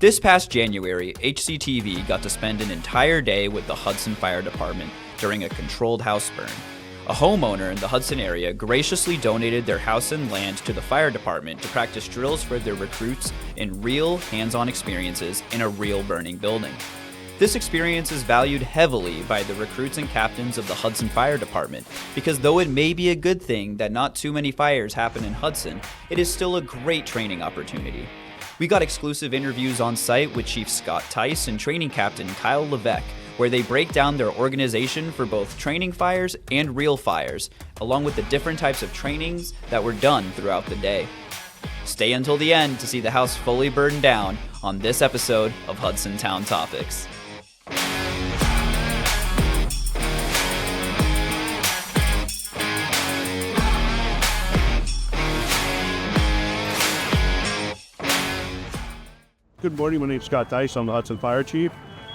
This past January, HCTV got to spend an entire day with the Hudson Fire Department during a controlled house burn. A homeowner in the Hudson area graciously donated their house and land to the fire department to practice drills for their recruits in real, hands-on experiences in a real burning building. This experience is valued heavily by the recruits and captains of the Hudson Fire Department because though it may be a good thing that not too many fires happen in Hudson, it is still a great training opportunity. We got exclusive interviews on site with Chief Scott Tice and Training Captain Kyle Levesque, where they break down their organization for both training fires and real fires, along with the different types of trainings that were done throughout the day. Stay until the end to see the house fully burned down on this episode of Hudson Town Topics. Good morning, my name's Scott Tice. I'm the Hudson Fire Chief.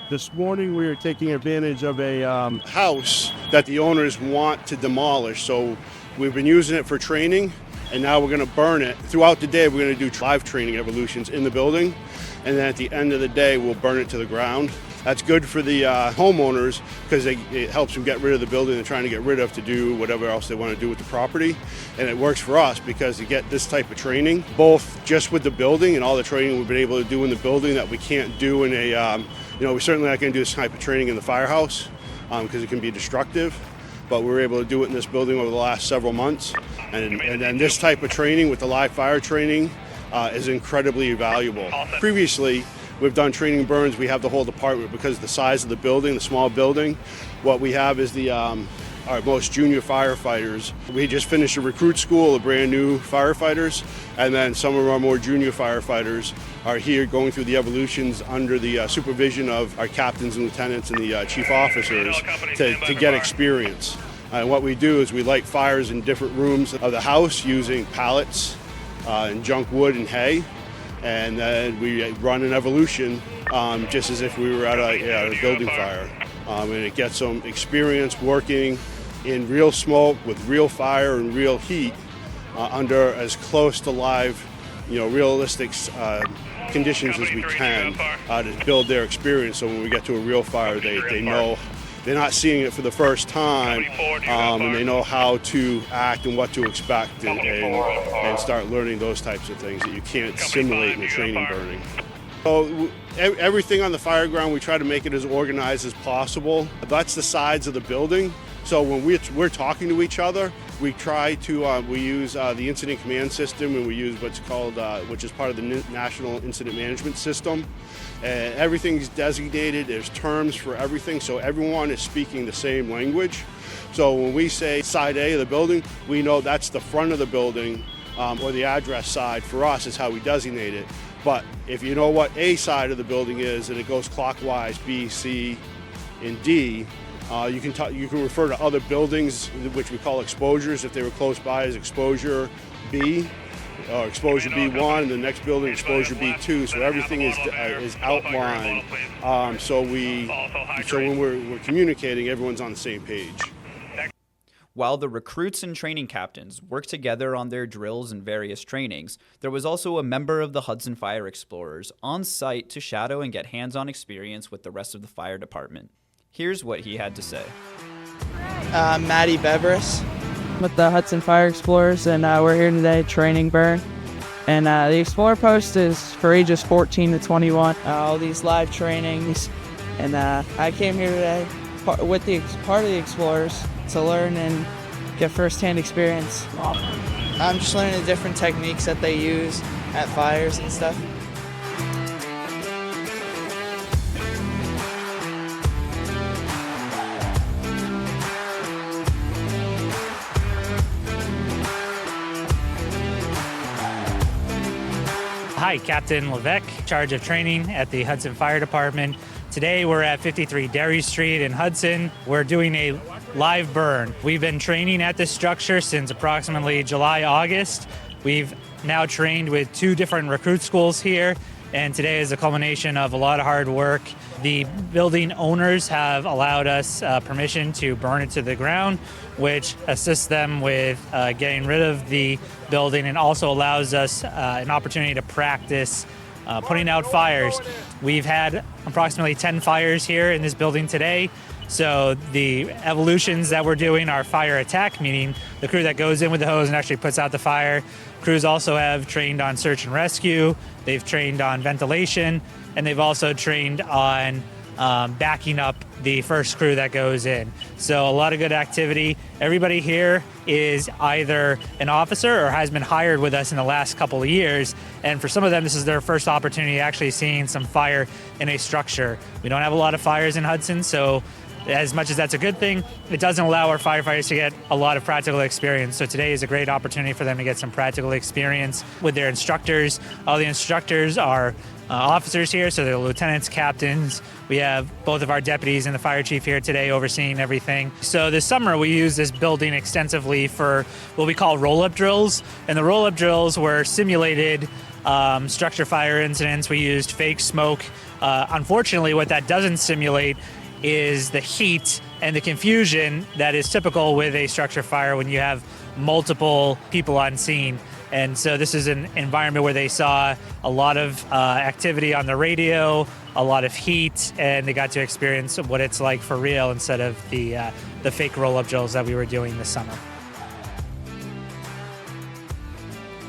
This morning we are taking advantage of a house that the owners want to demolish. So we've been using it for training and now we're going to burn it. Throughout the day we're going to do live training evolutions in the building, and then at the end of the day we'll burn it to the ground. That's good for the homeowners because it helps them get rid of the building they're trying to get rid of to do whatever else they want to do with the property. And it works for us because you get this type of training, both just with the building and all the training we've been able to do in the building that we can't do in a, we're certainly not going to do this type of training in the firehouse because it can be destructive. But we were able to do it in this building over the last several months. And then this type of training with the live fire training is incredibly valuable. Previously, we've done training burns. We have the whole department because of the size of the building, the small building. What we have is our most junior firefighters. We just finished a recruit school of brand new firefighters, and then some of our more junior firefighters are here going through the evolutions under the supervision of our captains and lieutenants and the chief officers to get experience. And what we do is we light fires in different rooms of the house using pallets and junk wood and hay. And then we run an evolution just as if we were at a building fire. And it gets them experience working in real smoke with real fire and real heat under as close to live, realistic conditions as we can to build their experience. So when we get to a real fire, they know they're not seeing it for the first time, and they know how to act and what to expect and start learning those types of things that you can't simulate in a training burning. So everything on the fire ground, we try to make it as organized as possible. That's the sides of the building. So when we're talking to each other, we try to, we use the incident command system, and we use what's called, which is part of the National Incident Management System. And everything's designated, there's terms for everything, so everyone is speaking the same language. So when we say side A of the building, we know that's the front of the building, or the address side for us is how we designate it. But if you know what A side of the building is and it goes clockwise, B, C, and D, you can refer to other buildings, which we call exposures, if they were close by, as exposure B, or exposure B1, and the next building exposure B2. So everything is outlined. So when we're communicating, everyone's on the same page. While the recruits and training captains worked together on their drills and various trainings, there was also a member of the Hudson Fire Explorers on site to shadow and get hands-on experience with the rest of the fire department. Here's what he had to say. Maddie Beveris with the Hudson Fire Explorers, and we're here today training burn. And the Explorer Post is for ages 14 to 21. All these live trainings, and I came here today with part of the Explorers to learn and get first-hand experience. I'm just learning the different techniques that they use at fires and stuff. Hi, Captain Levesque, in charge of training at the Hudson Fire Department. Today we're at 53 Derry Street in Hudson. We're doing a live burn. We've been training at this structure since approximately July, August. We've now trained with 2 different recruit schools here, and today is a culmination of a lot of hard work. The building owners have allowed us permission to burn it to the ground, which assists them with getting rid of the building and also allows us an opportunity to practice putting out fires. We've had approximately 10 fires here in this building today. So the evolutions that we're doing are fire attack, meaning the crew that goes in with the hose and actually puts out the fire. Crews also have trained on search and rescue. They've trained on ventilation, and they've also trained on backing up the first crew that goes in. So a lot of good activity. Everybody here is either an officer or has been hired with us in the last couple of years. And for some of them, this is their first opportunity actually seeing some fire in a structure. We don't have a lot of fires in Hudson, so as much as that's a good thing, it doesn't allow our firefighters to get a lot of practical experience. So today is a great opportunity for them to get some practical experience with their instructors. All the instructors are officers here, so they're lieutenants, captains. We have both of our deputies and the fire chief here today overseeing everything. So this summer we used this building extensively for what we call roll-up drills. And the roll-up drills were simulated structure fire incidents. We used fake smoke. Unfortunately, what that doesn't simulate is the heat and the confusion that is typical with a structure fire when you have multiple people on scene. And so this is an environment where they saw a lot of activity on the radio, a lot of heat, and they got to experience what it's like for real instead of the fake roll-up drills that we were doing this summer.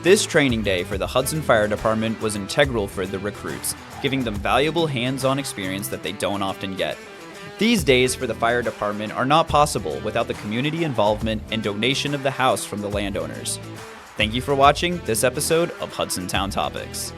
This training day for the Hudson Fire Department was integral for the recruits, giving them valuable hands-on experience that they don't often get. These days for the fire department are not possible without the community involvement and donation of the house from the landowners. Thank you for watching this episode of Hudson Town Topics.